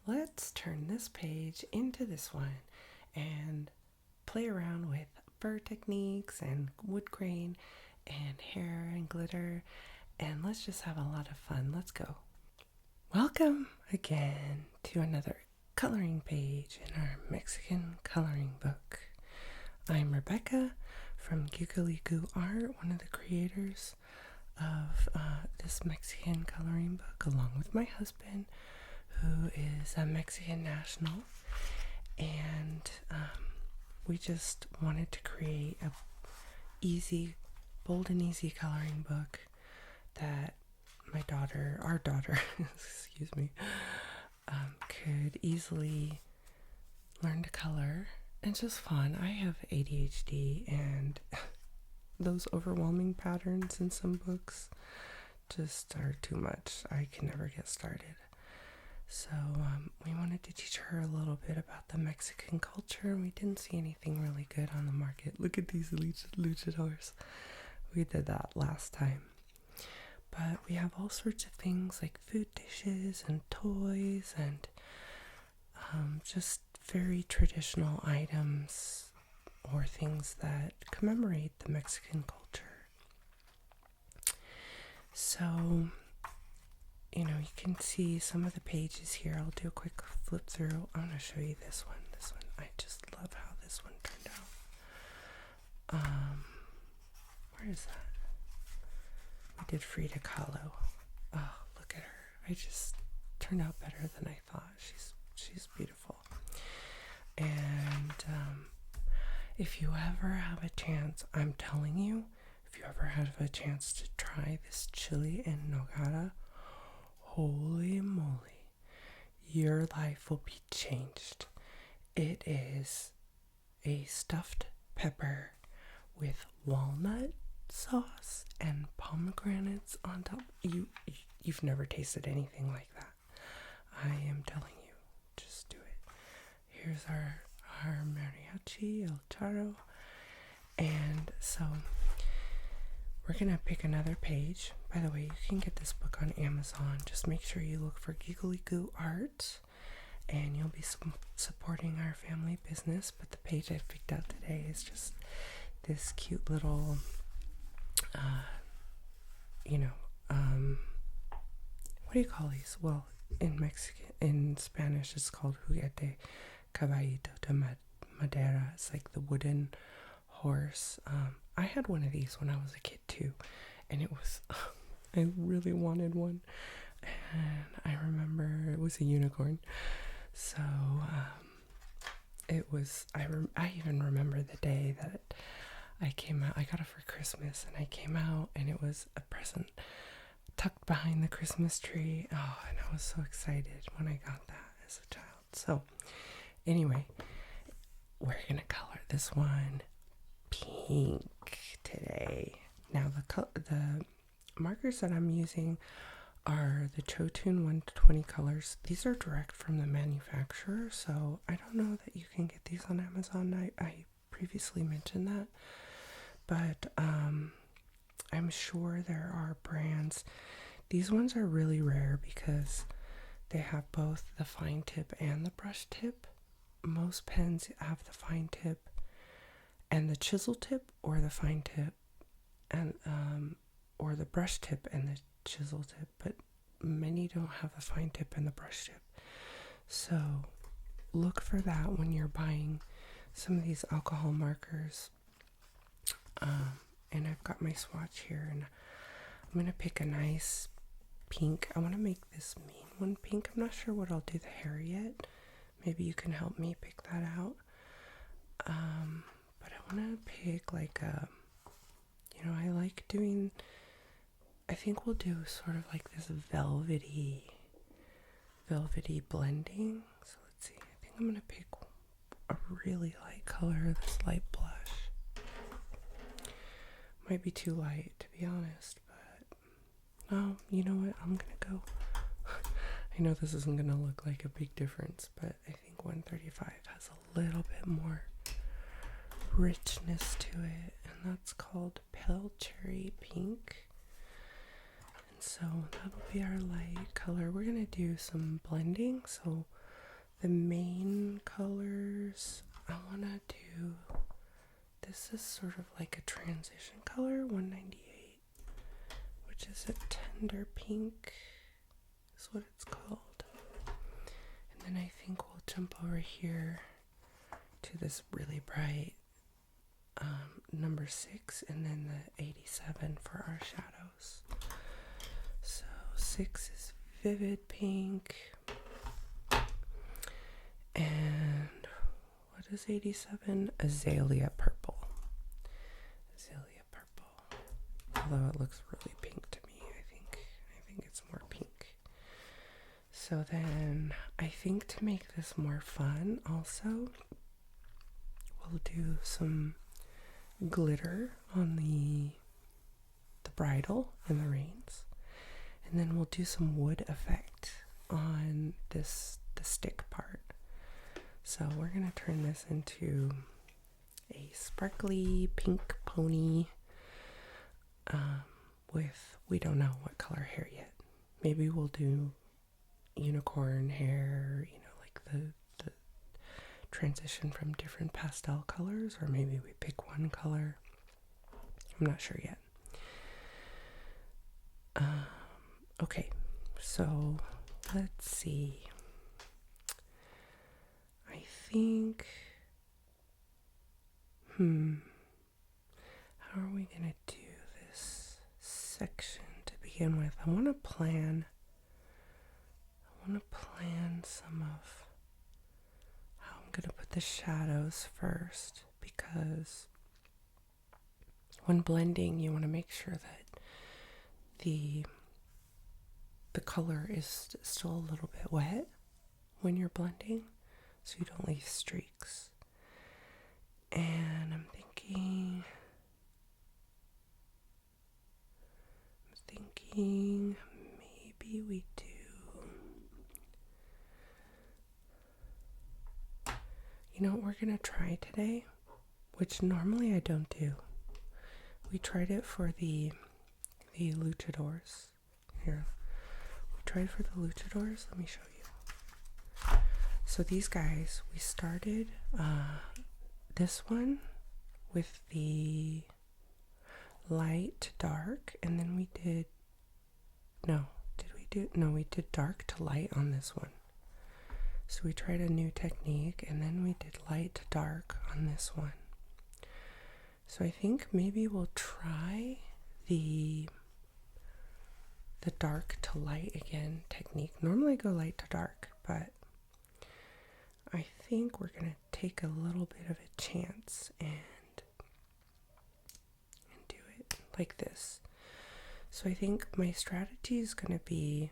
let's turn this page into this one and play around with fur techniques and wood grain and hair and glitter, and let's just have a lot of fun. Let's go. Welcome again to another coloring page in our Mexican coloring book. I'm Rebecca from Gigaligu Art, one of the creators of this Mexican coloring book, along with my husband, who is a Mexican national, and we just wanted to create a bold and easy coloring book that our daughter, excuse me, could easily learn to color. It's just fun. I have ADHD, and those overwhelming patterns in some books just are too much. I can never get started. So we wanted to teach her a little bit about the Mexican culture, and we didn't see anything really good on the market. Look at these luchadors. We did that last time. But we have all sorts of things like food dishes and toys and just very traditional items or things that commemorate the Mexican culture. So, you can see some of the pages here. I'll do a quick flip through. I'm going to show you this one. I just love how this one turned out. Where is that? We did Frida Kahlo. Oh, look at her. I just turned out better than I thought. She's beautiful. And if you ever have a chance, I'm telling you, if you ever have a chance to try this chili en nogada, holy moly, your life will be changed. It is a stuffed pepper with walnut sauce and pomegranates on top. You've never tasted anything like that. I am telling you, just do it. Here's our mariachi, el charro. And so we're going to pick another page. By the way, you can get this book on Amazon. Just make sure you look for Gigaligu Art, and you'll be supporting our family business. But the page I picked out today is just this cute little, what do you call these? Well, in Spanish, it's called Juguete Caballito de Madera. It's like the wooden horse. I had one of these when I was a kid too, and it was I really wanted one, and I remember it was a unicorn. So it was. I even remember the day that I came out. I got it for Christmas, and I came out, and it was a present tucked behind the Christmas tree. Oh, and I was so excited when I got that as a child. So anyway, we're gonna color this one pink today. Now the markers that I'm using are the Chotun 120 colors. These are direct from the manufacturer, so I don't know that you can get these on Amazon. I previously mentioned that, but I'm sure there are brands. These ones are really rare because they have both the fine tip and the brush tip. Most pens have the fine tip and the chisel tip, or the fine tip and or the brush tip and the chisel tip, but many don't have the fine tip and the brush tip. So look for that when you're buying some of these alcohol markers. And I've got my swatch here, and I'm going to pick a nice pink. I want to make this mean one pink. I'm not sure what I'll do the hair yet. Maybe you can help me pick that out. But I want to pick like I like doing, I think we'll do sort of like this velvety blending. So let's see. I think I'm going to pick a really light color, this light blush. Might be too light, to be honest, but no, you know what? I'm going to go. I know this isn't going to look like a big difference, but I think 135 has a little bit more richness to it, and that's called Pale Cherry Pink. And so that'll be our light color. We're going to do some blending, so the main colors, I want to do, this is sort of like a transition color, 198, which is a tender pink, is what it's called. And then I think we'll jump over here to this really bright number 6, and then the 87 for our shadows. So 6 is vivid pink, and what is 87? Azalea purple. Azalea purple. Although it looks really pink to me, I think it's more pink. So then I think to make this more fun also, we'll do some glitter on the bridle and the reins, and then we'll do some wood effect on the stick part. So we're gonna turn this into a sparkly pink pony with, we don't know what color hair yet. Maybe we'll do unicorn hair, you know, like the transition from different pastel colors, or maybe we pick one color. I'm not sure yet. Okay, so let's see. I think, how are we gonna do this section to begin with? I want to plan some of how I'm gonna put the shadows first, because when blending you want to make sure that the color is still a little bit wet when you're blending, so you don't leave streaks. And I'm thinking maybe we do, you know what we're gonna try today, which normally I don't do. We tried it for the luchadors. Here, we tried for the luchadors. Let me show you. So these guys, we started this one with the light to dark, and then we did dark to light on this one. So we tried a new technique, and then we did light to dark on this one. So I think maybe we'll try the dark to light again technique. Normally I go light to dark, but I think we're gonna take a little bit of a chance and do it like this. So I think my strategy is gonna be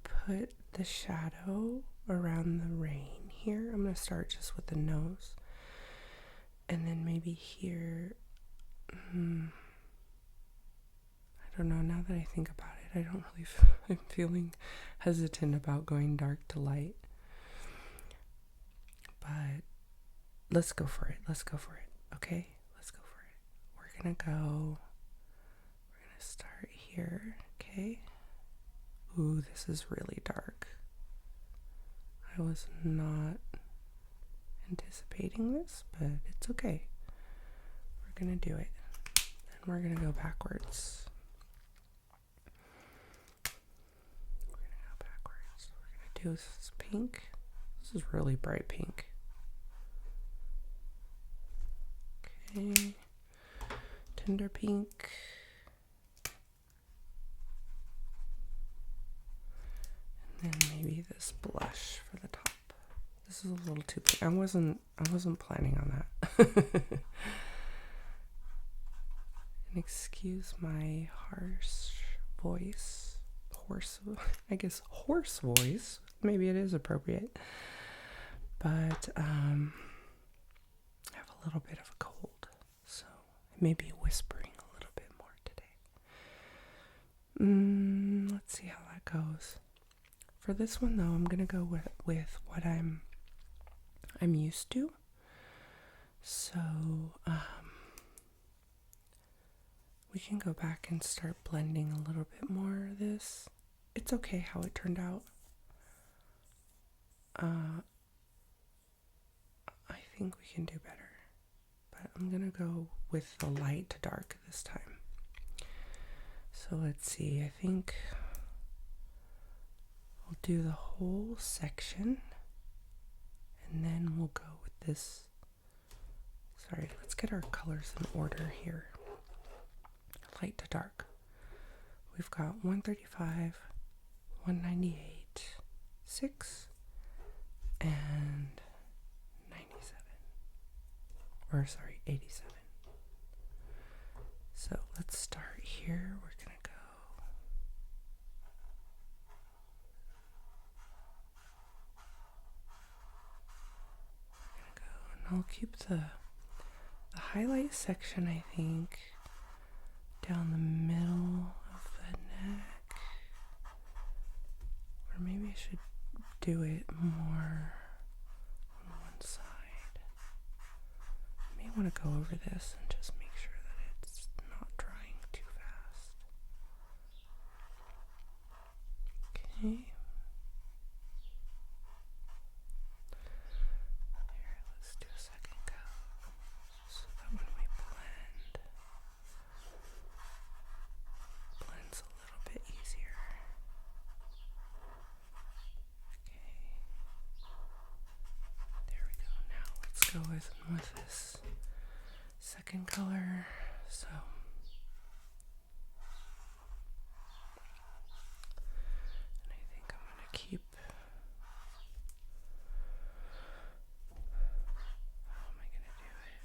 put the shadow around the rein here. I'm gonna start just with the nose, and then maybe here. I don't know, now that I think about it, I don't really I'm feeling hesitant about going dark to light, but let's go for it. Okay, let's go for it. We're gonna start here. Okay. Ooh, this is really dark. I was not anticipating this, but it's okay. We're gonna do it. And we're gonna go backwards. We're gonna do this pink. This is really bright pink. Okay. Tender pink. And maybe this blush for the top. This is a little too pink. I wasn't planning on that. And excuse my hoarse voice. Hoarse voice. Maybe it is appropriate. But I have a little bit of a cold, so I may be whispering a little bit more today. Let's see how that goes. For this one, though, I'm gonna go with what I'm used to. So we can go back and start blending a little bit more of this. It's okay how it turned out. I think we can do better, but I'm gonna go with the light to dark this time. So let's see, I think we'll do the whole section and then we'll go with this. Sorry, let's get our colors in order here. Light to dark. We've got 135, 198, 6, and 97. Or sorry, 87. So let's start here. We're gonna go. And I'll keep the highlight section, I think, down the middle of the neck. Or maybe I should do it more on one side. I may want to go over this and just make sure that it's not drying too fast. Okay. Here, let's do a second coat so that when we blends a little bit easier. Okay. There we go. Now let's go with this second color. So and I think I'm gonna keep. How am I gonna do it?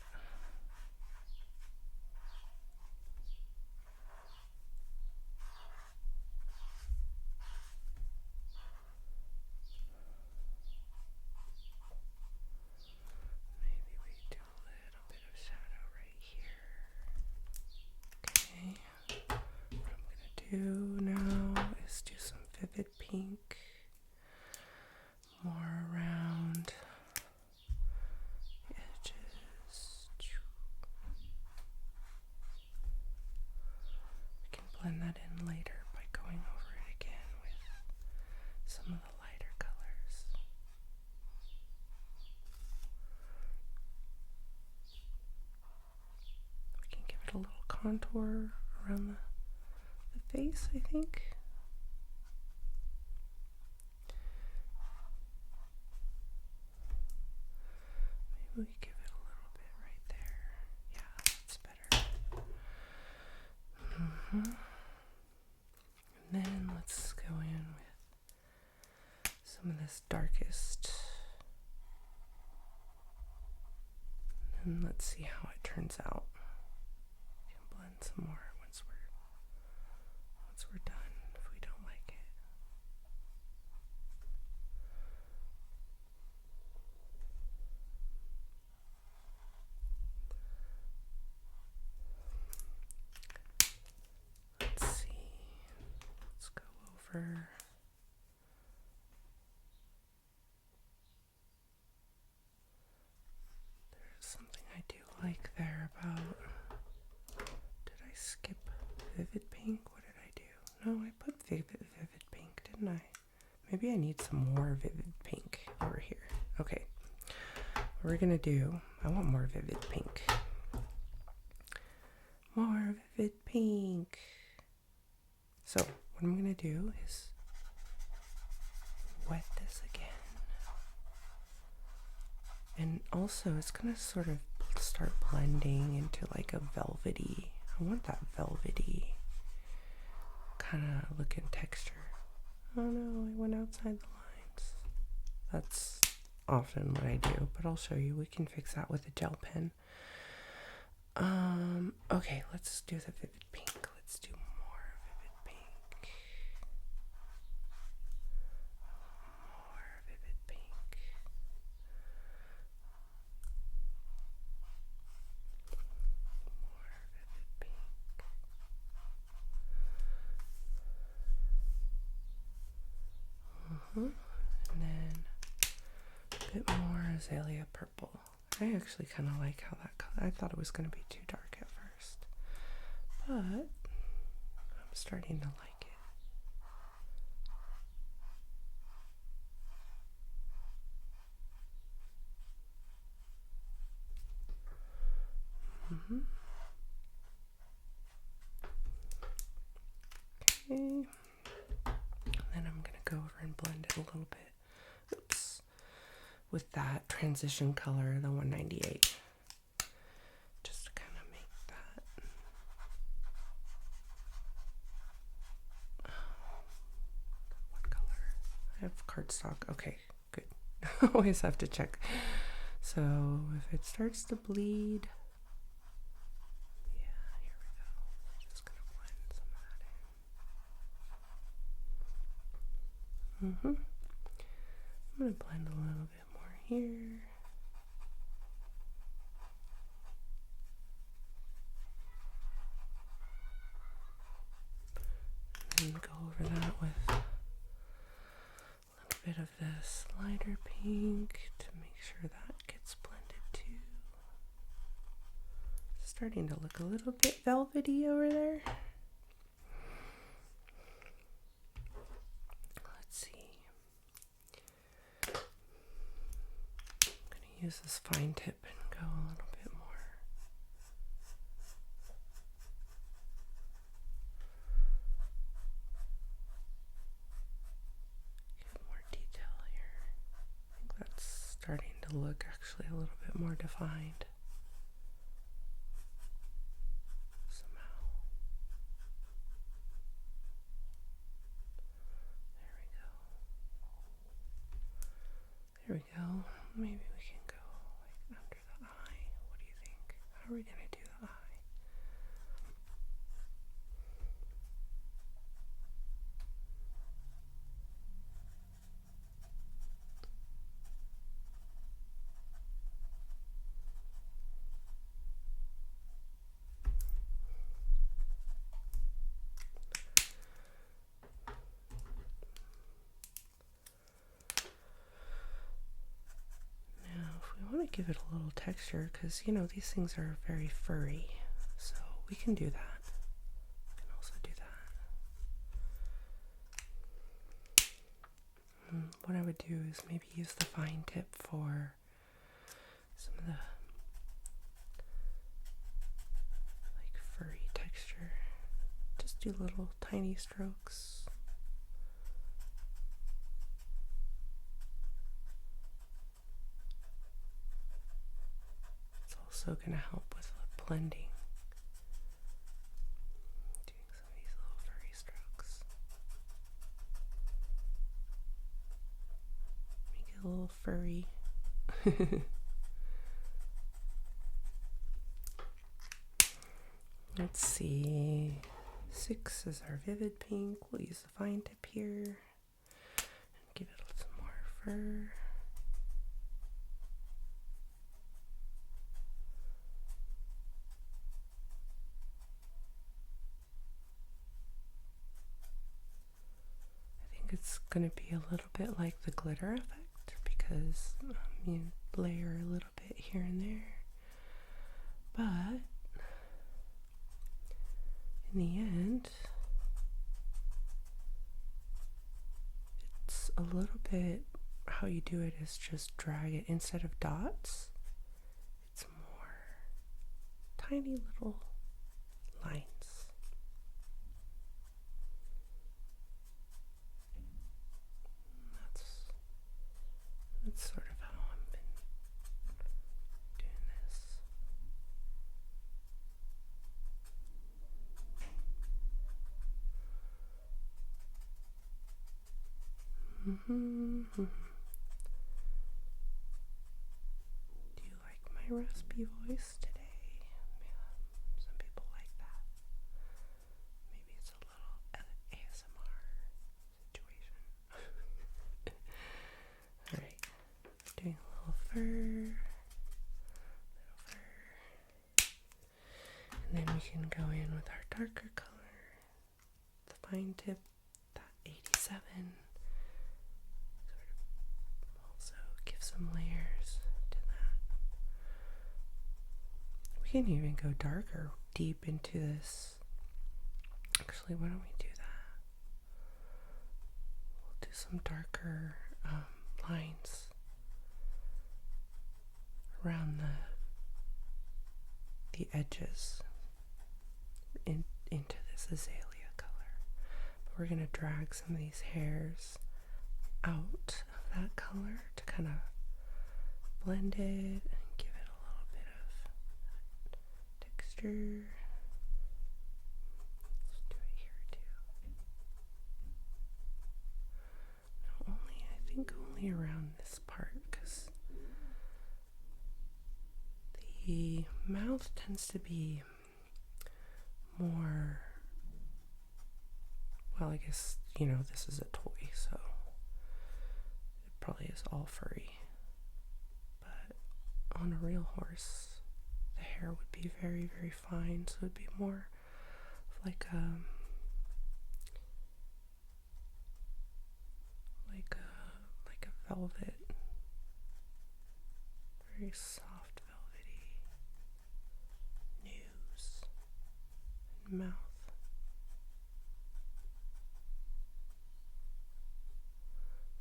Maybe we do a little bit of shadow right here. Okay. What I'm gonna do now is do some vivid pink, more around the edges. We can blend that in later by going over it again with some of the lighter colors. We can give it a little contour around the face, I think. Maybe we give it a little bit right there. Yeah, that's better. And then let's go in with some of this darkest. And let's see how it turns out. We can blend some more once we're done, if we don't like it. Let's see. Let's go over. There's something I do like there about. Did I skip vivid pink? What did I do? No, I put vivid pink, didn't I? Maybe I need some more vivid pink over here. Okay. What we're gonna do, I want more vivid pink. More vivid pink. So what I'm gonna do is wet this again. And also it's gonna sort of start blending into like a velvety. I want that velvety kind of look and texture. Oh no, I went outside the lines. That's often what I do, but I'll show you. We can fix that with a gel pen. Okay, let's do the vivid pink. Let's do more vivid pink. More vivid pink. More vivid pink. And then a bit more azalea purple. I actually kind of like how that color. I thought it was going to be too dark at first, but I'm starting to like it. Okay, and then I'm gonna go over and blend it a little bit. Oops, with that transition color, the 198, just to kind of make that. What color? I have cardstock. Okay, good. Always have to check. So if it starts to bleed, yeah, here we go. We're just gonna blend some of that in. I'm gonna blend a little bit more here. And go over that with a little bit of this lighter pink to make sure that gets blended too. Starting to look a little bit velvety over there. Let's see. I'm going to use this fine tip and go a little bit more. Get more detail here. I think that's starting to look actually a little bit more defined. There we go. Maybe we can go like under the eye. What do you think? How are we going to do the eye? I want to give it a little texture because, you know, these things are very furry, so we can do that. We can also do that. What I would do is maybe use the fine tip for some of the like furry texture. Just do little tiny strokes. Also going to help with blending. Doing some of these little furry strokes. Make it a little furry. Let's see. 6 is our vivid pink. We'll use the fine tip here and give it some more fur. It's going to be a little bit like the glitter effect because you layer a little bit here and there, but in the end it's a little bit, how you do it is just drag it instead of dots. It's more tiny little lines. That's sort of how I've been doing this. Do you like my raspy voice today? Some people like that. Maybe it's a little ASMR situation. Alright, doing a little fur. And then we can go in with our darker color, the fine tip, that 87. Sort of also give some layers to that. We can even go darker, deep into this Actually, why don't we do that? We'll do some darker lines around the edges into this azalea color. But we're going to drag some of these hairs out of that color to kind of blend it and give it a little bit of texture. Let's do it here too. No, I think only around this part, because the mouth tends to be more, well, I guess, this is a toy, so it probably is all furry. But on a real horse, the hair would be very, very fine, so it would be more like a velvet, very soft, velvety nose and mouth.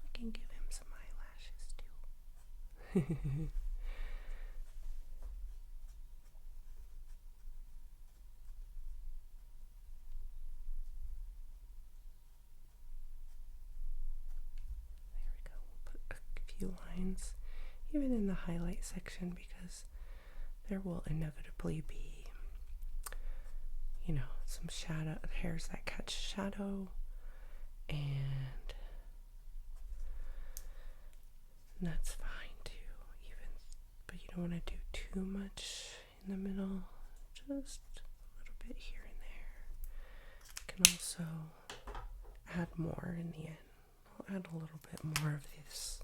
We can give him some eyelashes too. Lines even in the highlight section, because there will inevitably be some shadow, hairs that catch shadow, and that's fine too, but you don't want to do too much in the middle, just a little bit here and there. You can also add more in the end. I'll add a little bit more of this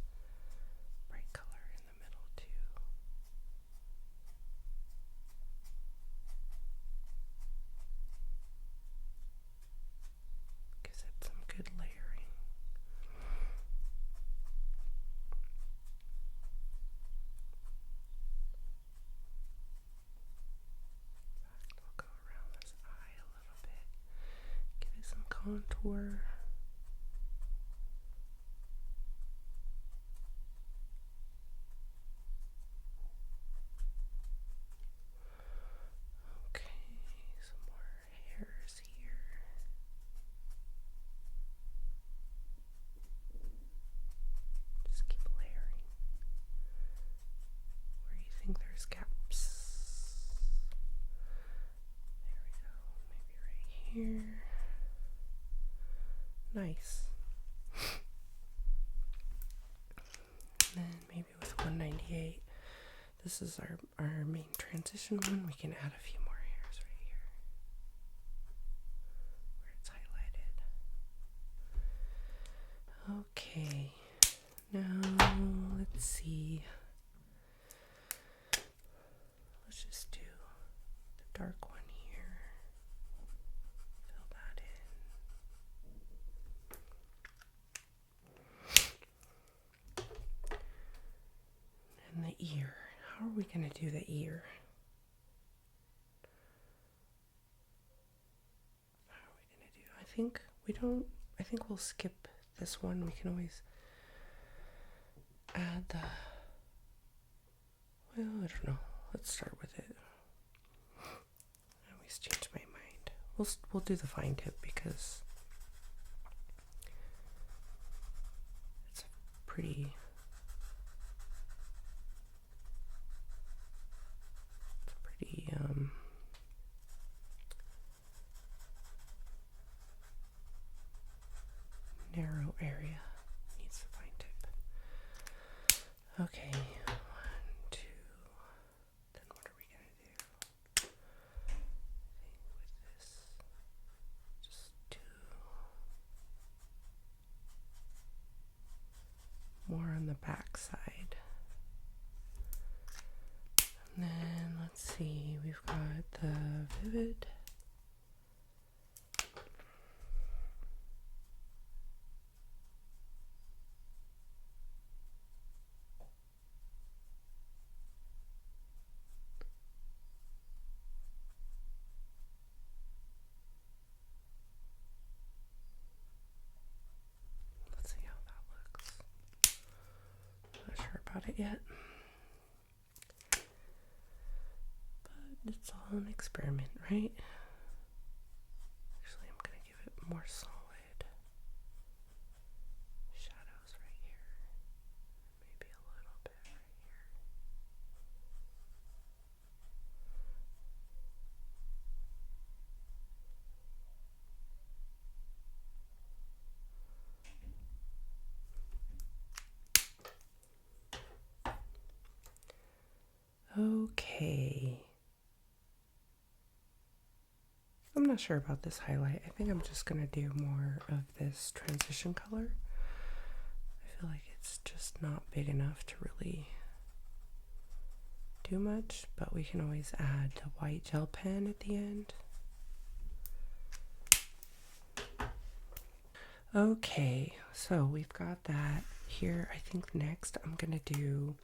good layering. We'll go around this eye a little bit, give it some contour. Okay, some more hairs here. There's gaps. There we go. Maybe right here. Nice. And then maybe with 198, this is our main transition one. We can add a few more hairs right here where it's highlighted. Okay. Now let's see. Let's just do the dark one here. Fill that in. And the ear. How are we going to do the ear? How are we going to do? I think we'll skip this one. We can always add the, well, I don't know. Let's start with it. I always change my mind. We'll do the fine tip because it's pretty narrow area. Needs the fine tip. Okay, 1, 2. Then what are we gonna do? I think with this, just do more on the back side. And then let's see, we've got the vivid. yet. But it's all an experiment, right? Actually, I'm going to give it more solid shadows right here. Maybe a little bit right here. Okay. I'm not sure about this highlight. I think I'm just going to do more of this transition color. I feel like it's just not big enough to really do much, but we can always add the white gel pen at the end. Okay, so we've got that here. I think next I'm going to do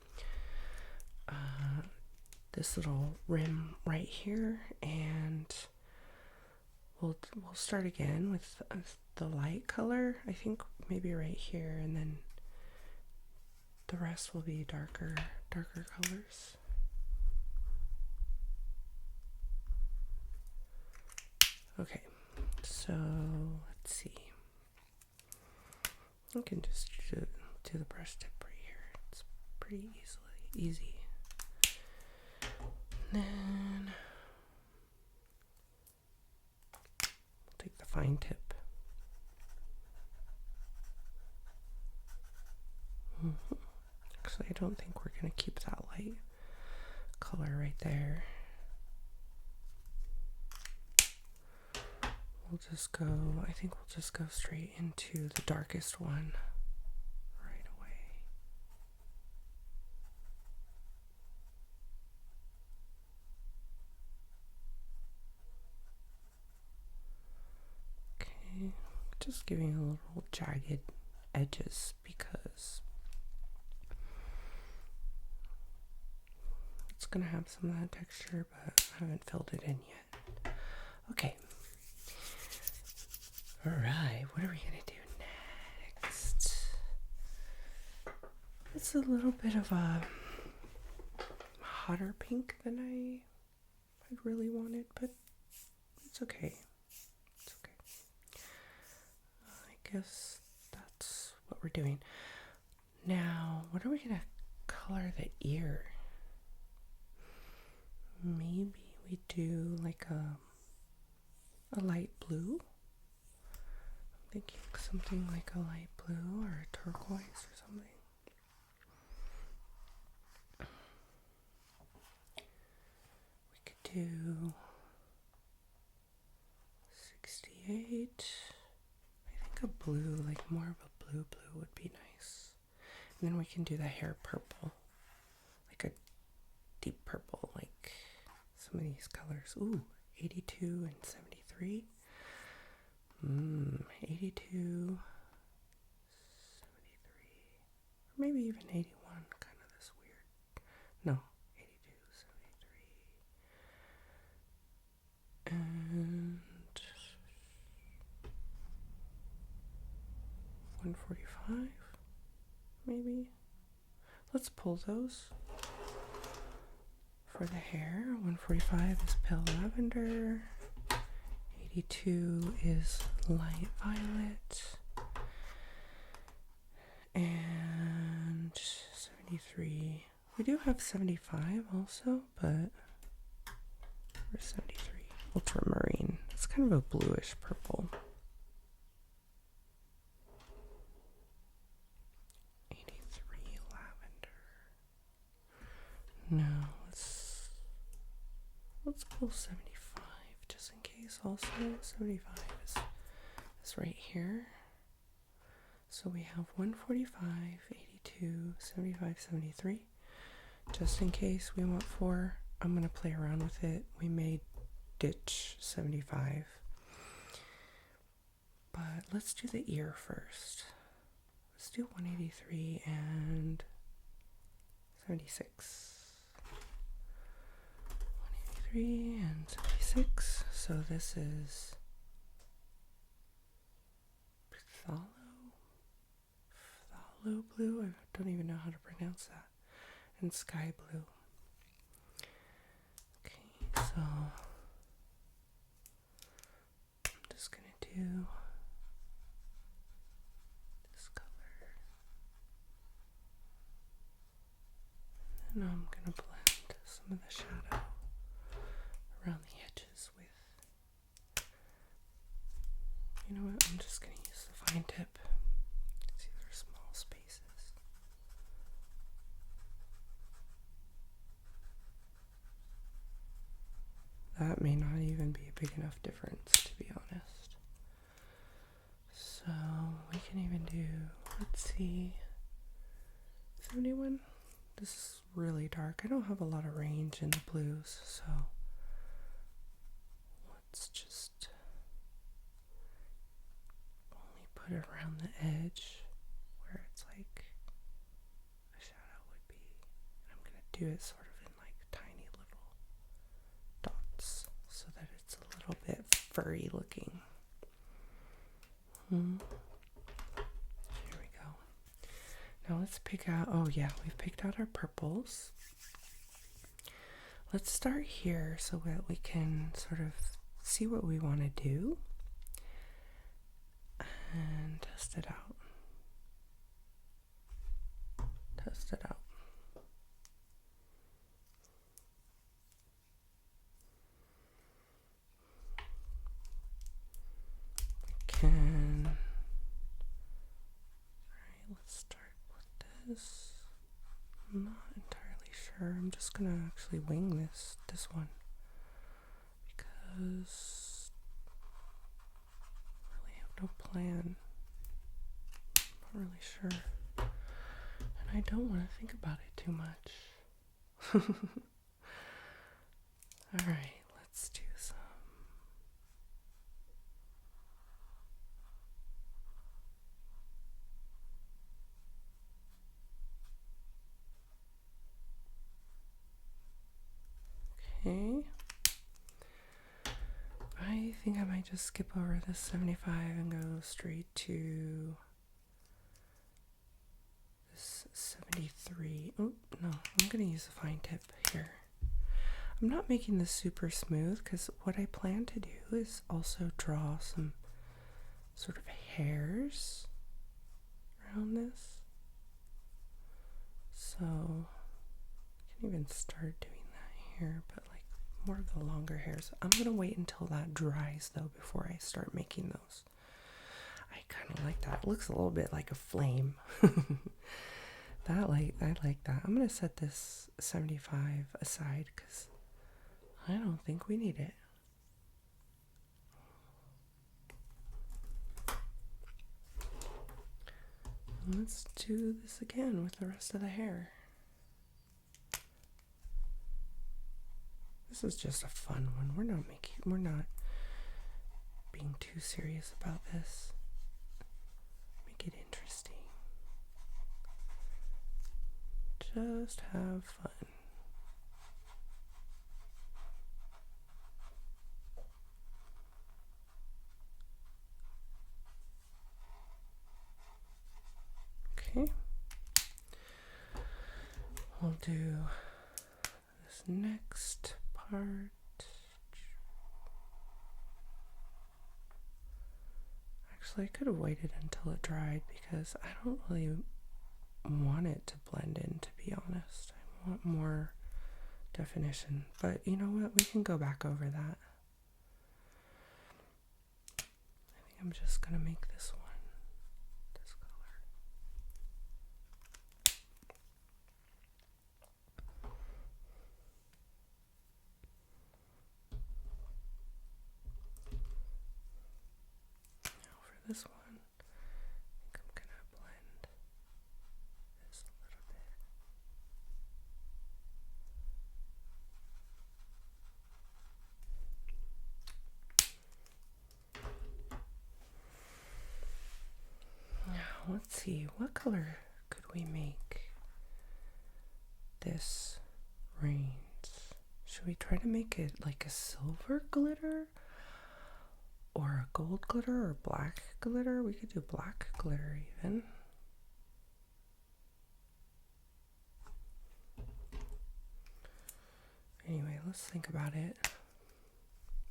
this little rim right here, and we'll start again with the light color. I think maybe right here, and then the rest will be darker colors. Okay, so let's see. I can just do the brush tip right here. It's pretty easy. Then we'll take the fine tip. Actually, I don't think we're going to keep that light color right there. I think we'll just go straight into the darkest one right away. Okay, just giving a little jagged edges because it's gonna have some of that texture, but I haven't filled it in yet. Okay. Alright, what are we gonna do next? It's a little bit of a hotter pink than I'd really wanted, but it's okay. It's okay. I guess that's what we're doing. Now, what are we gonna color the ear? Maybe we do like a light blue. I'm thinking something like a light blue or a turquoise or something. We could do 68. I think a blue, like more of a blue would be nice. And then we can do the hair purple, like a deep purple, like some of these colors. Ooh, 82 and 73. 82, 73, or maybe even 81, kind of this weird. No, 82, 73, and 145, maybe. Let's pull those. For the hair, 145 is pale lavender. 82 is light violet, and 73, we do have 75 also, but where's 73? Ultramarine. It's kind of a bluish purple. 83 lavender. No, let's pull 75. Just in case also. 75 is right here. So we have 145, 82, 75, 73. Just in case we want 4, I'm going to play around with it. We may ditch 75. But let's do the ear first. Let's do 183 and 76. 183 and 76. So this is phthalo blue. I don't even know how to pronounce that. and sky blue. Okay, so I'm just going to do this color. And I'm going to blend some of the shadow around the edges with, you know what, I'm just going to use the fine tip. See, there's small spaces. That may not even be a big enough difference, to be honest. So we can even do, let's see, 71. This is really dark. I don't have a lot of range in the blues, so let's just only put it around the edge where it's like a shadow would be. And I'm going to do it sort of in like tiny little dots so that it's a little bit furry looking. Here we go. Now let's pick out, oh yeah, we've picked out our purples. Let's start here so that we can sort of see what we want to do and test it out. Test it out. Can, alright, let's start with this. I'm not entirely sure. I'm just gonna actually wing this one because I really have no plan. I'm not really sure. And I don't want to think about it too much. Alright, let's do some. Okay. I think I might just skip over this 75 and go straight to this 73. Oh, no, I'm going to use a fine tip here. I'm not making this super smooth because what I plan to do is also draw some sort of hairs around this. So I can even start doing that here, but like more of the longer hairs. I'm going to wait until that dries though before I start making those. I kind of like that. It looks a little bit like a flame. I like that. I'm going to set this 75 aside because I don't think we need it. Let's do this again with the rest of the hair. This is just a fun one. We're not being too serious about this. Make it interesting. Just have fun. Okay. We'll do this next part. Actually, I could have waited until it dried because I don't really want it to blend in, to be honest. I want more definition. But you know what? We can go back over that. I think I'm just going to make this one this color. Now for this one, I think I'm going to blend this a little bit. Now, let's see, what color could we make this reins? Should we try to make it like a silver glitter? Or a gold glitter or black glitter? We could do black glitter even. let's think about it.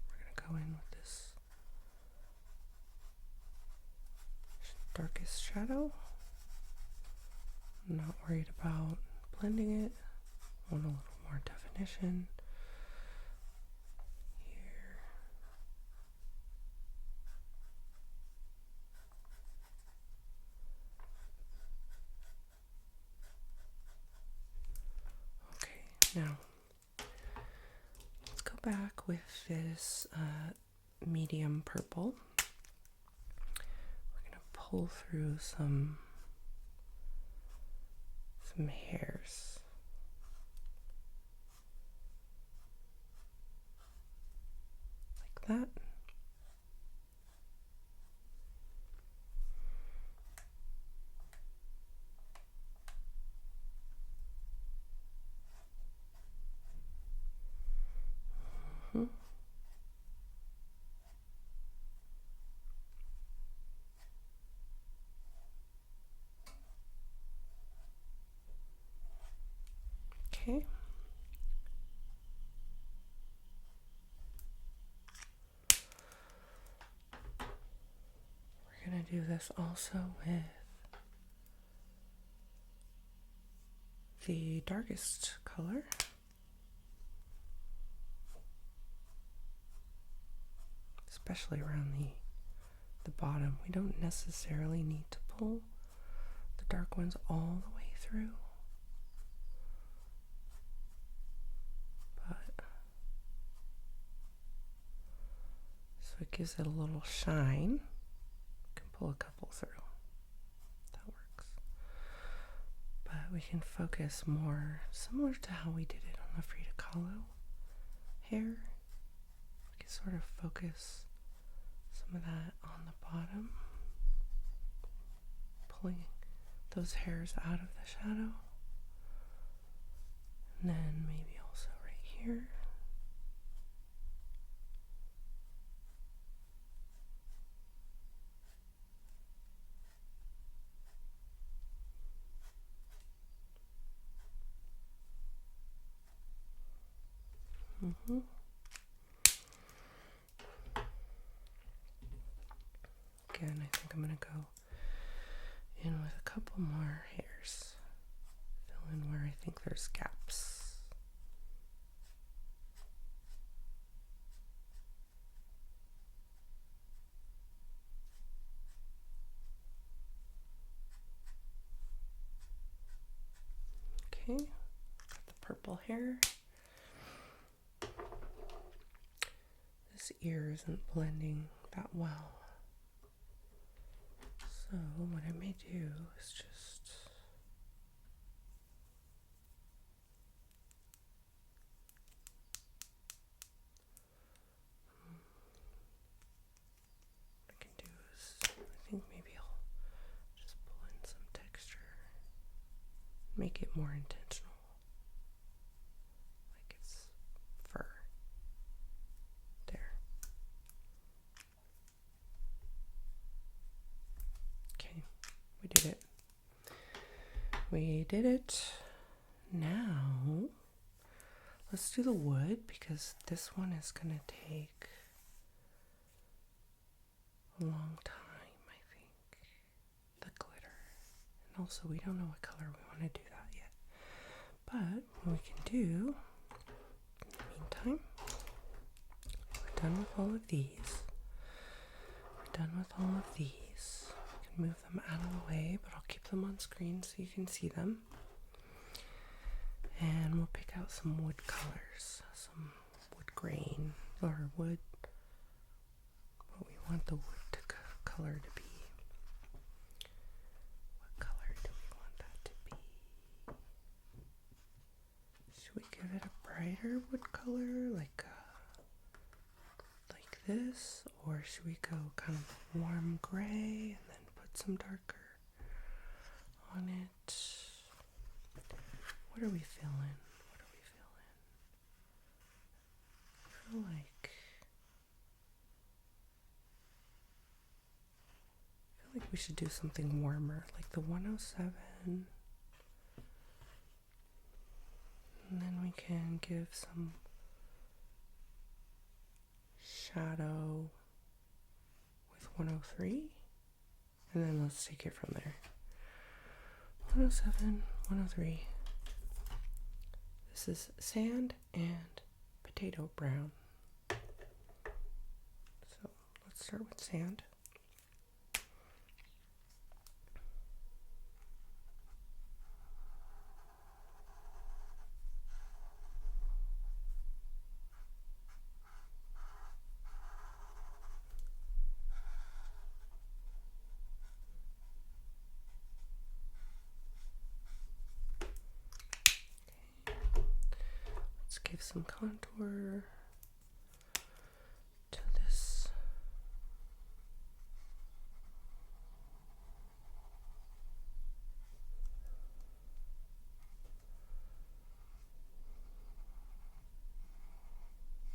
We're going to go in with this darkest shadow. I'm not worried about blending it. Want a little more definition here. Okay, now let's go back with this medium purple. We're going to pull through some hairs. Like that. Okay. We're going to do this also with the darkest color. Especially around the bottom. We don't necessarily need to pull the dark ones all the way through. So it gives it a little shine. You can pull a couple through. That works. But we can focus more similar to how we did it on the Frida Kahlo hair. We can sort of focus some of that on the bottom, pulling those hairs out of the shadow. And then maybe also right here. Again, I think I'm going to go in with a couple more hairs. Fill in where I think there's gaps. Okay, got the purple hair. This ear isn't blending that well. So what I may do is just what I can do is I think maybe I'll just pull in some texture, make it more intentional, like it's fur. There. Okay, we did it. We did it. Now, let's do the wood because this one is going to take a long time, I think. The glitter. And also, we don't know what color we want to do that yet. But what we can do, in the meantime, we're done with all of these. We're done with all of these. We can move them out of the way, but I'll keep them on screen so you can see them. And we'll pick out some wood colors, some wood grain, or wood, what we want the wood color to be. What color do we want that to be? Should we give it a brighter wood color, like this? Or should we go kind of warm gray and then put some darker on it? What are we feeling? What are we feeling? I feel like we should do something warmer, like the 107. And then we can give some shadow with 103, and then let's take it from there. 107, 103. This is sand and potato brown. So let's start with sand. Let's give some contour to this.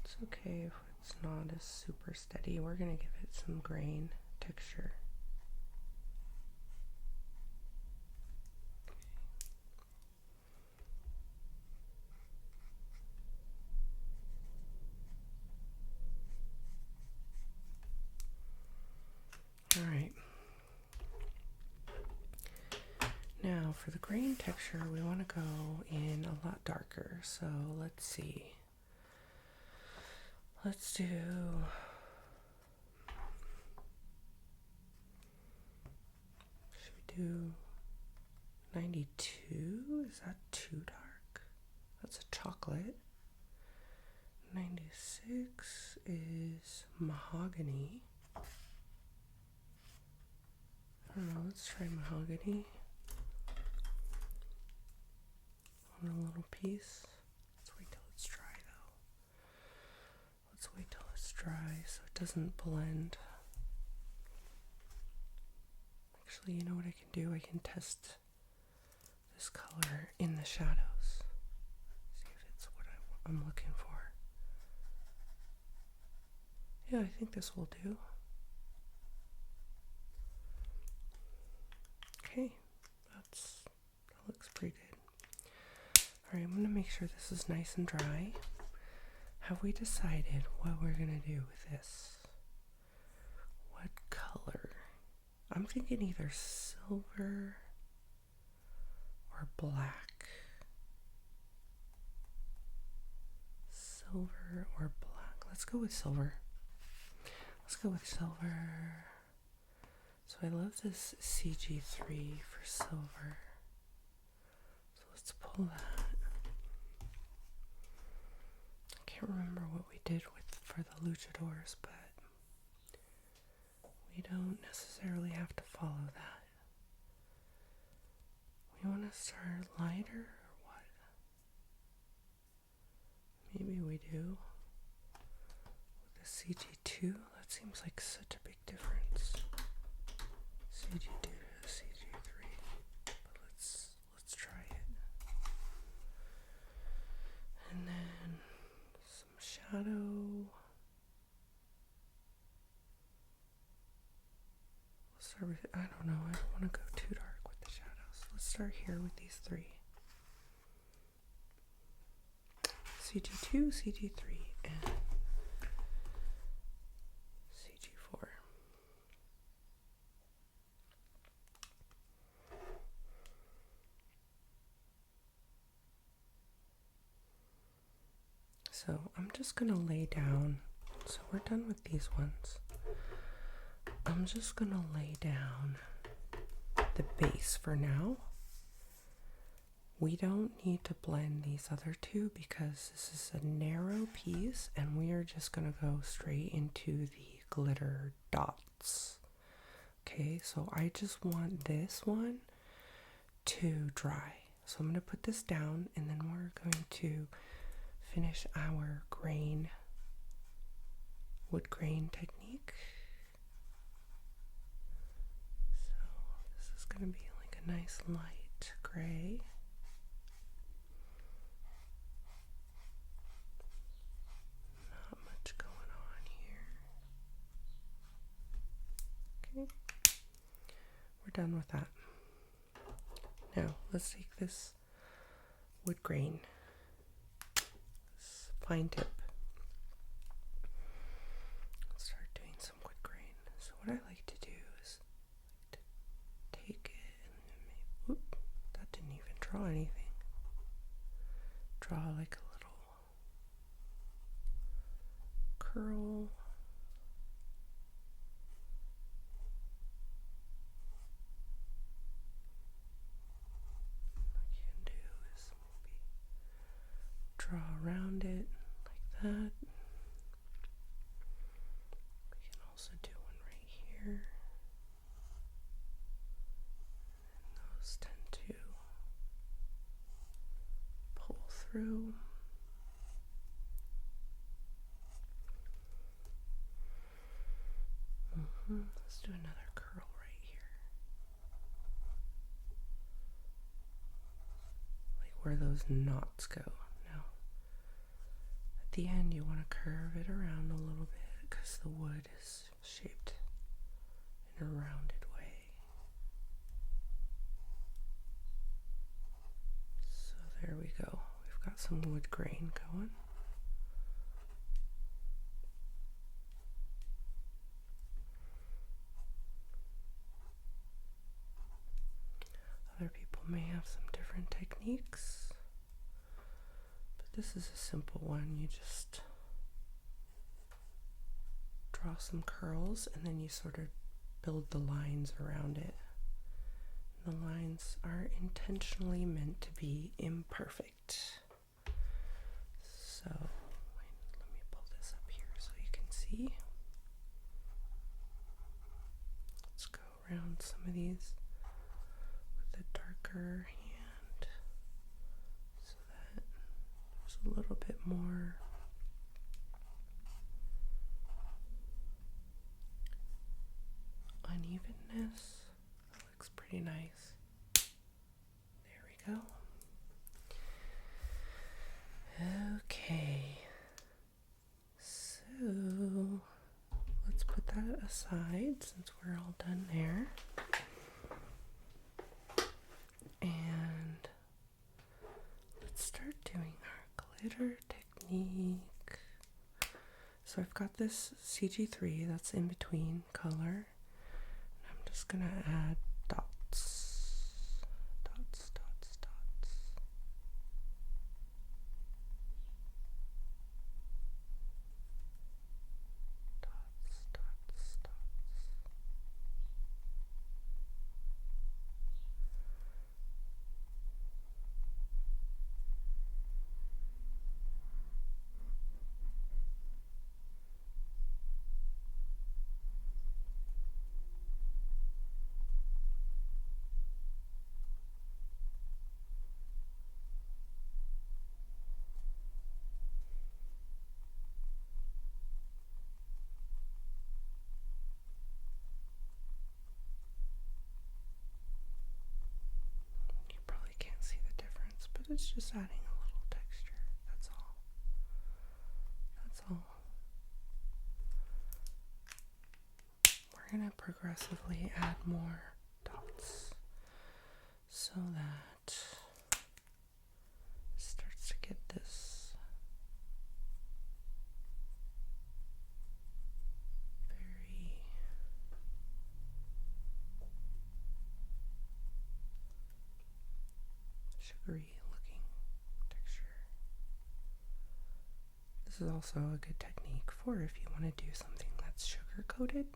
It's okay if it's not as super steady. We're going to give it some grain texture. All right. Now for the grain texture, we want to go in a lot darker. So let's see. Let's do, should we do 92? Is that too dark? That's a chocolate. 96 is mahogany. I don't know, let's try mahogany on a little piece. Let's wait till it's dry though. Let's wait till it's dry so it doesn't blend. Actually, you know what I can do? I can test this color in the shadows. See if it's what I'm looking for. Yeah, I think this will do. Okay, that looks pretty good. All right, I'm gonna make sure this is nice and dry. Have we decided what we're gonna do with this? What color? I'm thinking either silver or black. Silver or black. Let's go with silver. Let's go with silver. So I love this CG3 for silver. So let's pull that. I can't remember what we did for the luchadors, but we don't necessarily have to follow that. We want to start lighter or what? Maybe we do. With the CG2, that seems like such a big difference. CG2 to CG3. But let's try it. And then some shadow. Let's start with, I don't know, I don't want to go too dark with the shadows. Let's start here with these three. CG2, CG3, and CG4. So I'm just going to lay down, so we're done with these ones. I'm just going to lay down the base for now. We don't need to blend these other two because this is a narrow piece and we are just going to go straight into the glitter dots. Okay, so I just want this one to dry. So I'm going to put this down and then we're going to finish our wood grain technique. So this is going to be like a nice light gray. Not much going on here. Okay, we're done with that. Now let's take this wood grain, this fine tip, draw around it like that. We can also do one right here. And those tend to pull through. Let's do another curl right here. Like where those knots go. Now, at the end you want to curve it around a little bit because the wood is shaped in a rounded way. So there we go. We've got some wood grain going. Other people may have some different techniques, but this is a simple one. You just draw some curls and then you sort of build the lines around it. The lines are intentionally meant to be imperfect. So let me pull this up here so you can see. Let's go around some of these with a darker hand so that there's a little bit more unevenness. That looks pretty nice. There we go. Okay, so let's put that aside since we're all done there. And let's start doing our glitter technique. So I've got this CG3 that's in between color. I'm just gonna add dots, dots, dots, dots. Dots, dots, dots. But it's just adding a little texture. That's all. That's all. We're going to progressively add more dots so that it starts to get this very sugary. This is also a good technique for if you want to do something that's sugar coated.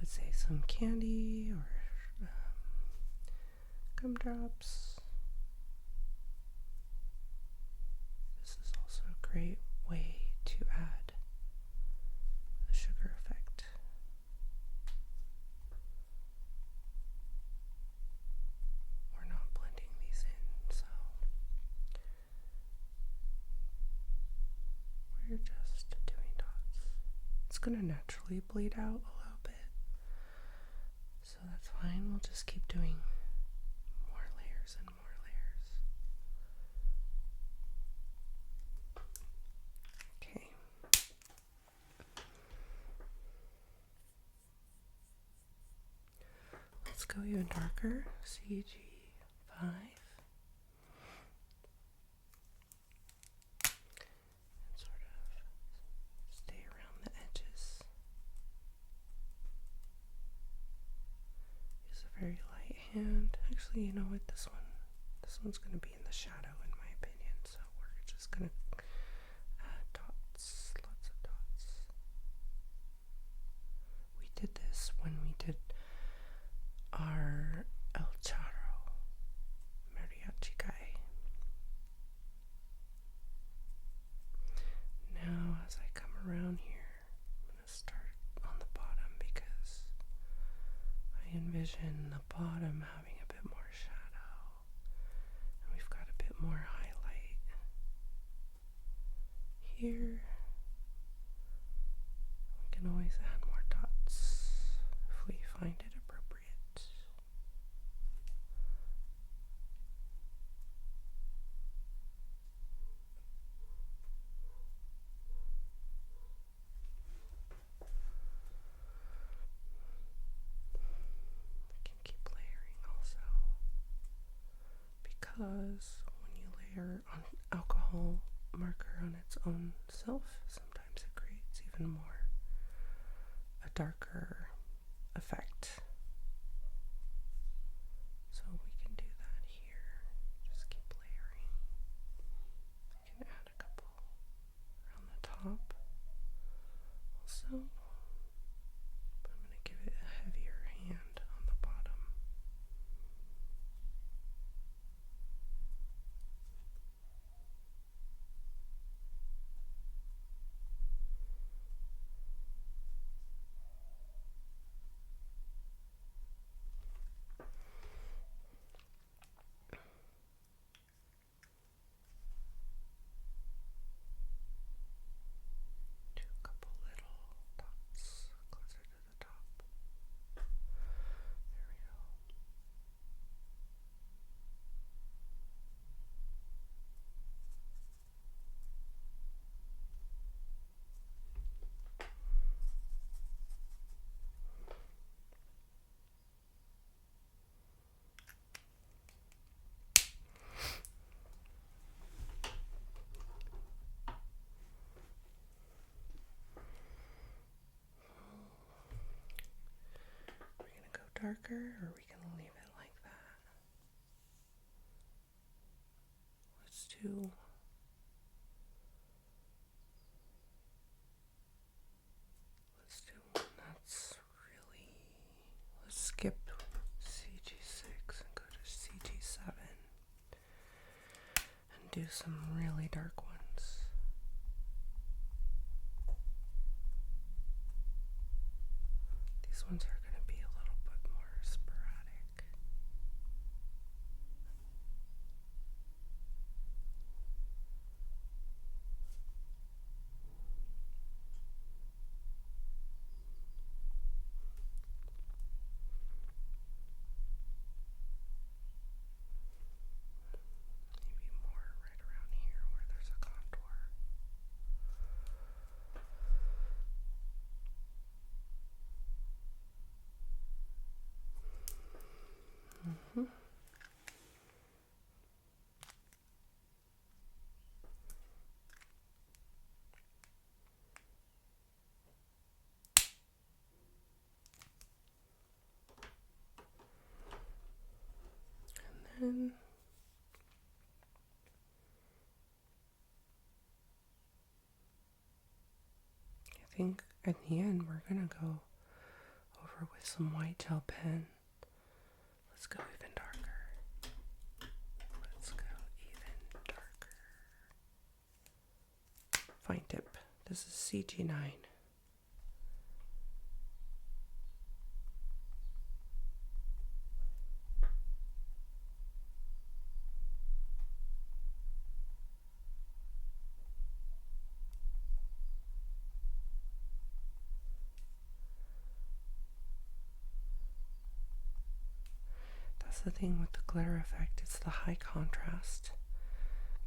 Let's say some candy or gumdrops. This is also a great way to add the sugar effect. We're not blending these in, so we're just doing dots. It's going to naturally bleed out a little bit, so that's fine. We'll just keep doing more layers and more layers. Okay. Let's go even darker. CG5. Very light hand. Actually, you know what? This one's going to be in the shadow in my opinion, so we're just going to add dots, lots of dots. We did this when we did our El Charro mariachi guy. I envision the bottom having a bit more shadow. And we've got a bit more highlight here. We can always add more dots if we find it appropriate. We can keep layering also, because when you layer on alcohol marker on its own self, sometimes it creates even more a darker effect. So we can do that here. Just keep layering. We can add a couple around the top also, but I'm going to give it a heavier hand on the bottom. Do a couple little dots closer to the top. There we go. We're going to go darker, or we can leave it like that. Let's do one that's really, let's skip CG6 and go to CG7 and do some really dark ones. These ones are going to be a little bit more sporadic. Maybe more right around here where there's a contour. And then I think at the end we're going to go over with some white gel pen. Let's go even darker. Let's go even darker. Fine tip. This is CG9. That's the thing with the glitter effect. It's the high contrast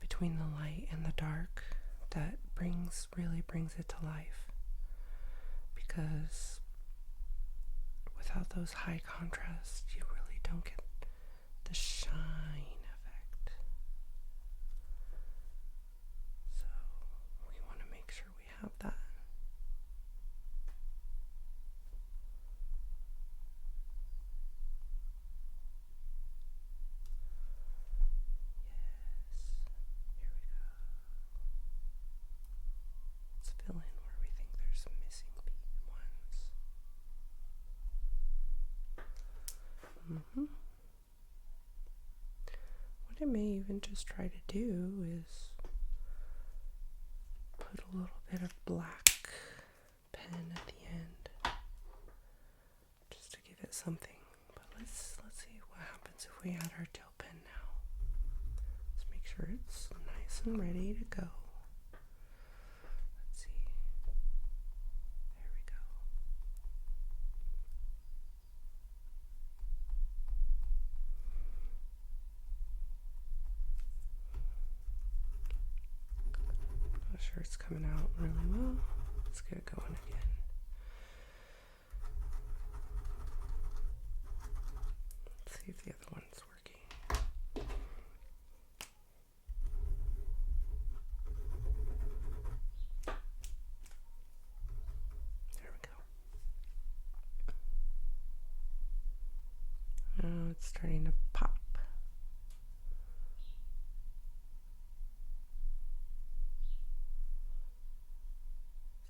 between the light and the dark that really brings it to life. Because without those high contrasts, you really don't get the shine effect. So we want to make sure we have that. Fill in where we think there's missing ones. What I may even just try to do is put a little bit of black pen at the end, just to give it something we add our gel pen now. Let's make sure it's nice and ready to go. Let's see. There we go. Not sure it's coming out really well. Let's get it going again. Let's see if the other one's working. There we go. Now it's starting to pop.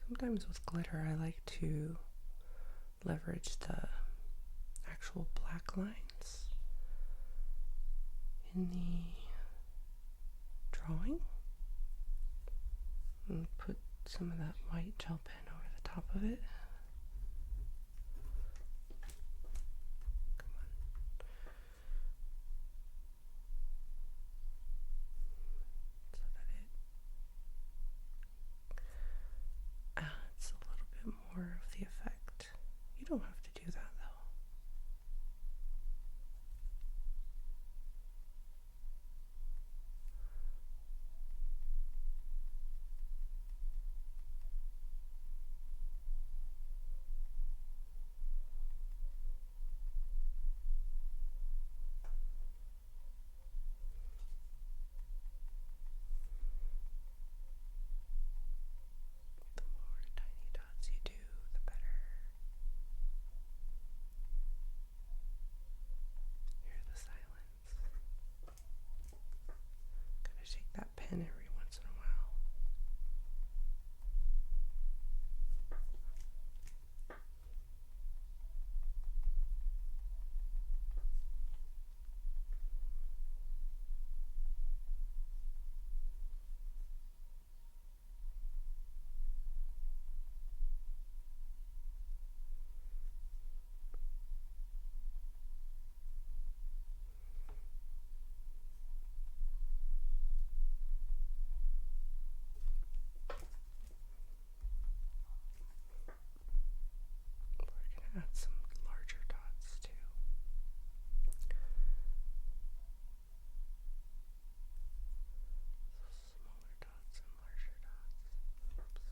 Sometimes with glitter I like to leverage the actual black lines in the drawing and put some of that white gel pen over the top of it. Come on. So that it adds a little bit more of the effect. You don't have to do that though. The more tiny dots you do, the better. Hear the silence. Gotta shake that pen every once in a while. We're gonna add some larger dots too. Smaller dots and larger dots. Oops.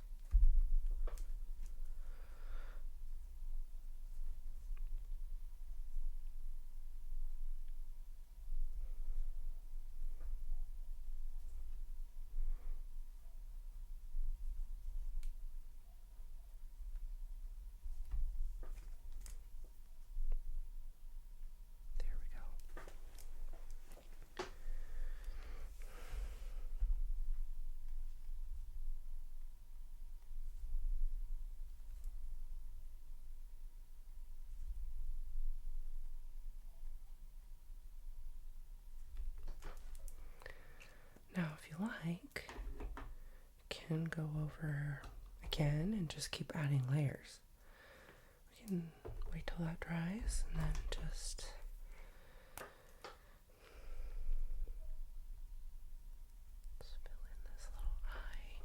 There we go. Now, if you like, you can go over again and just keep adding layers. We can wait till that dries and then just fill in this little eye.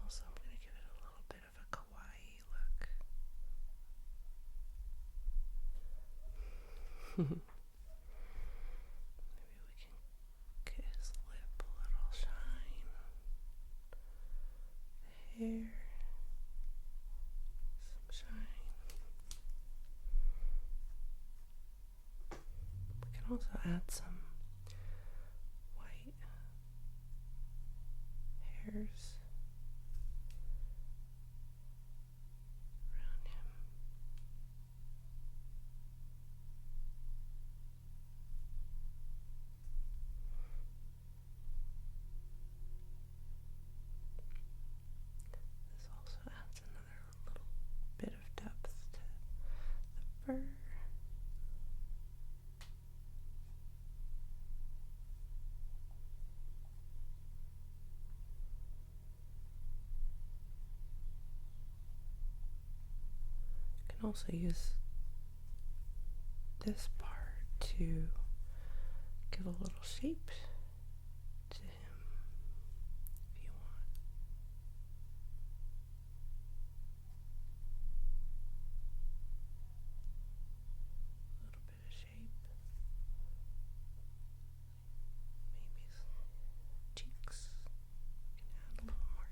Also, I'm going to give it a little bit of a kawaii look. Maybe we can get his lip a little shine. The hair. Some shine. We can also add some white hairs around him. This also adds another little bit of depth to the fur. You can also use this part to give a little shape to him if you want. A little bit of shape. Maybe some cheeks. You can add a little more.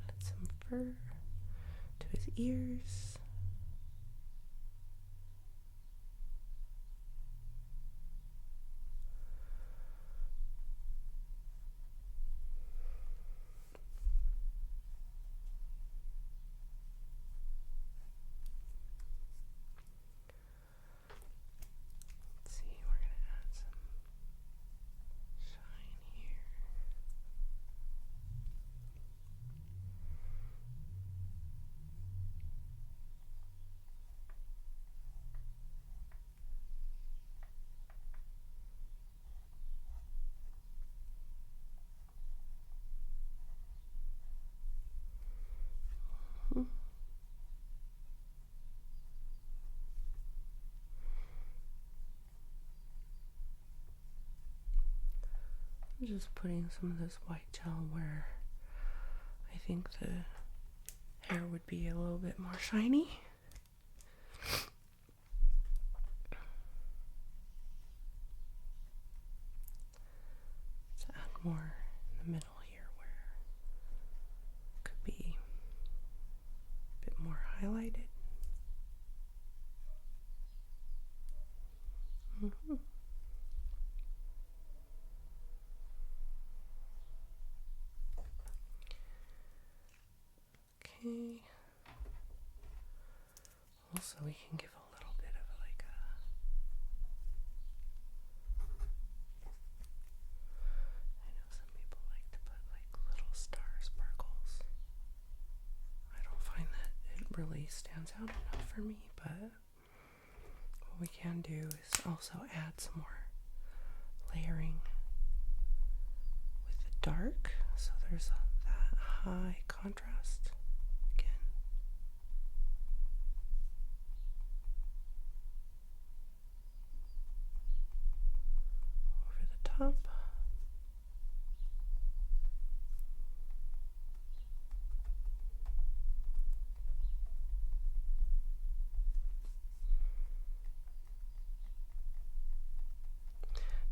Add some fur to his ears. Let's see, we're going to add some shine here. I'm just putting some of this white gel where I think the hair would be a little bit more shiny. Let's add more in the middle here where it could be a bit more highlighted. Okay. Also, we can give a little bit of like a, I know some people like to put like little star sparkles. I don't find that it really stands out enough for me, but what we can do is also add some more layering with the dark, so there's that high contrast again. Over the top.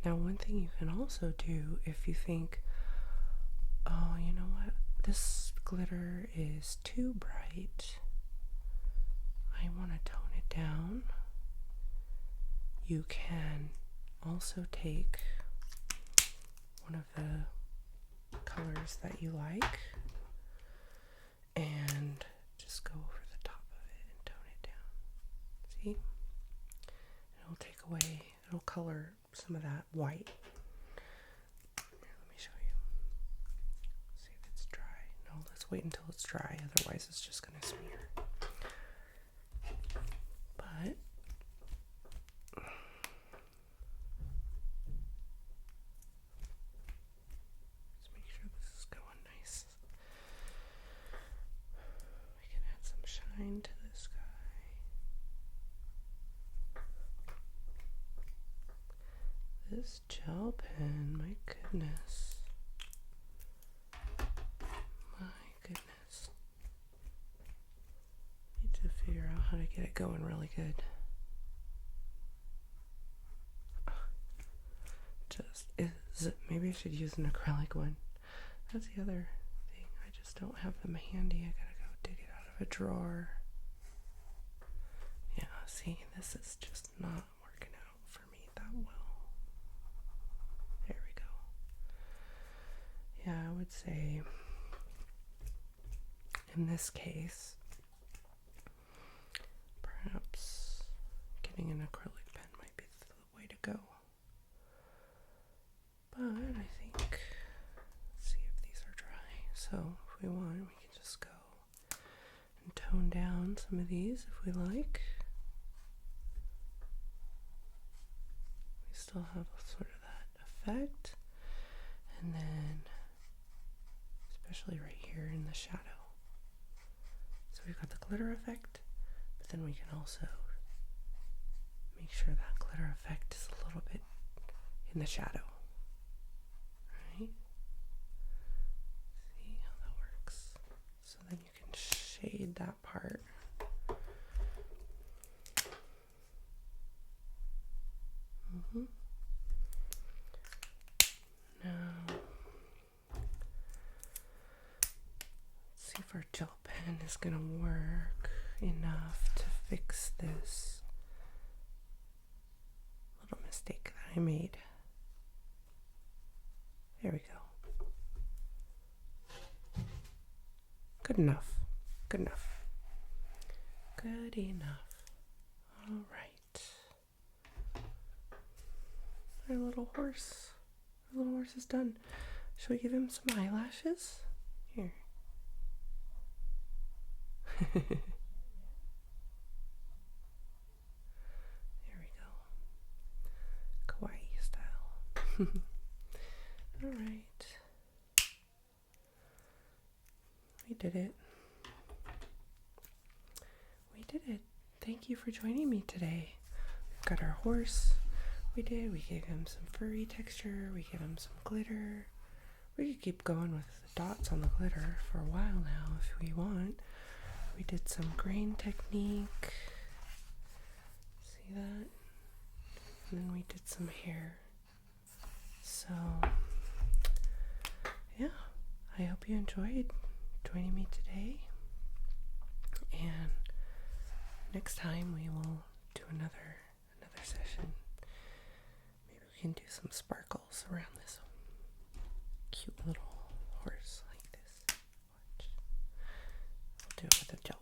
Now, one thing you can also do if you think, oh, you know what, this glitter is too bright, I want to tone it down, you can also take one of the colors that you like and just go over the top of it and tone it down. See? It'll take away, it'll color some of that white. Here, let me show you. See if it's dry. No, let's wait until it's dry, otherwise it's just going to smear. But let's make sure this is going nice. We can add some shine to this guy. This gel pen, my goodness. My goodness. Need to figure out how to get it going really good. Maybe I should use an acrylic one. That's the other thing. I just don't have them handy. I gotta go dig it out of a drawer. Yeah, see, this is just not working out for me that well. There we go. Yeah, I would say in this case, perhaps Having an acrylic pen might be the way to go. But I think, let's see if these are dry. So if we want, we can just go and tone down some of these if we like. We still have sort of that effect. And then, especially right here in the shadow. So we've got the glitter effect, but then we can also make sure that glitter effect is a little bit in the shadow. Right? See how that works? So then you can shade that part. Now, let's see if our gel pen is going to work enough to fix this little mistake that I made. There we go. Good enough. Good enough. Good enough. All right. Our little horse. Our little horse is done. Shall we give him some eyelashes? Here. There we go. Kawaii style. All right. We did it. We did it. Thank you for joining me today. We've got our horse. We gave him some furry texture. We gave him some glitter. We could keep going with the dots on the glitter for a while now if we want. We did some grain technique. See that? And then we did some hair. So, yeah, I hope you enjoyed joining me today. And next time we will do another session. Maybe we can do some sparkles around this cute little horse like this. Watch. I'll do it with a gel.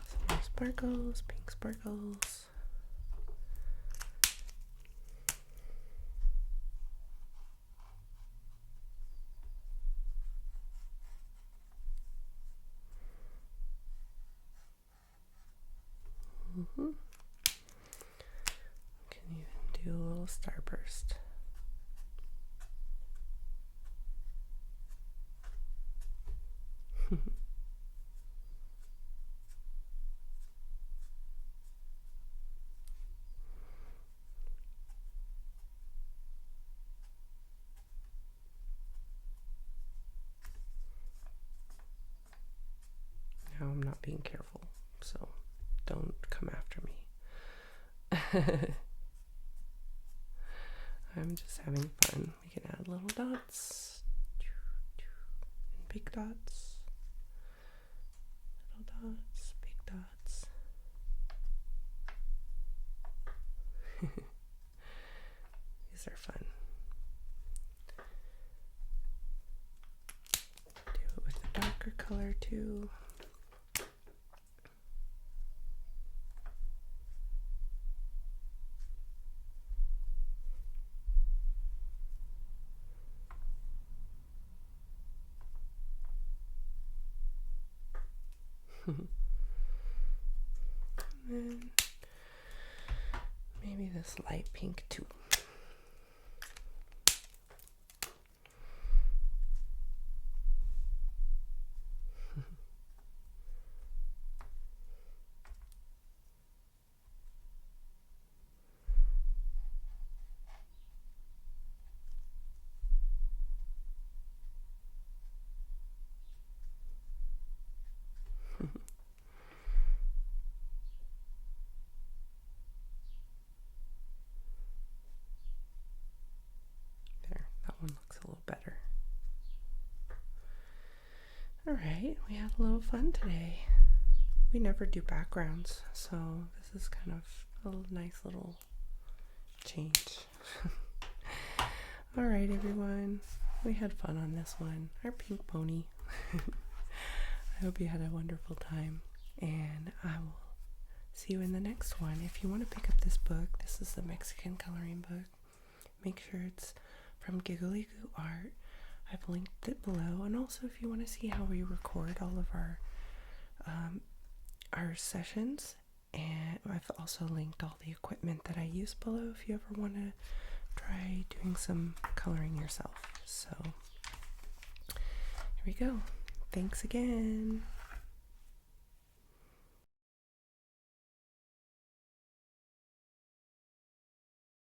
Some more sparkles, pink sparkles. Can even do a little starburst. Now I'm not being careful, so don't come after me. I'm just having fun. We can add little dots and big dots. Little dots, big dots. These are fun. Do it with a darker color too. And then maybe this light pink too. Looks a little better. All right, we had a little fun today. we never do backgrounds, so this is kind of a nice little change. Alright everyone, we had fun on this one. Our pink pony. I hope you had a wonderful time, and I will see you in the next one. If you want to pick up this book, this is the Mexican coloring book. Make sure it's from Giggly Goo Art. I've linked it below, and also if you want to see how we record all of our sessions, and I've also linked all the equipment that I use below if you ever want to try doing some coloring yourself. So here we go. Thanks again.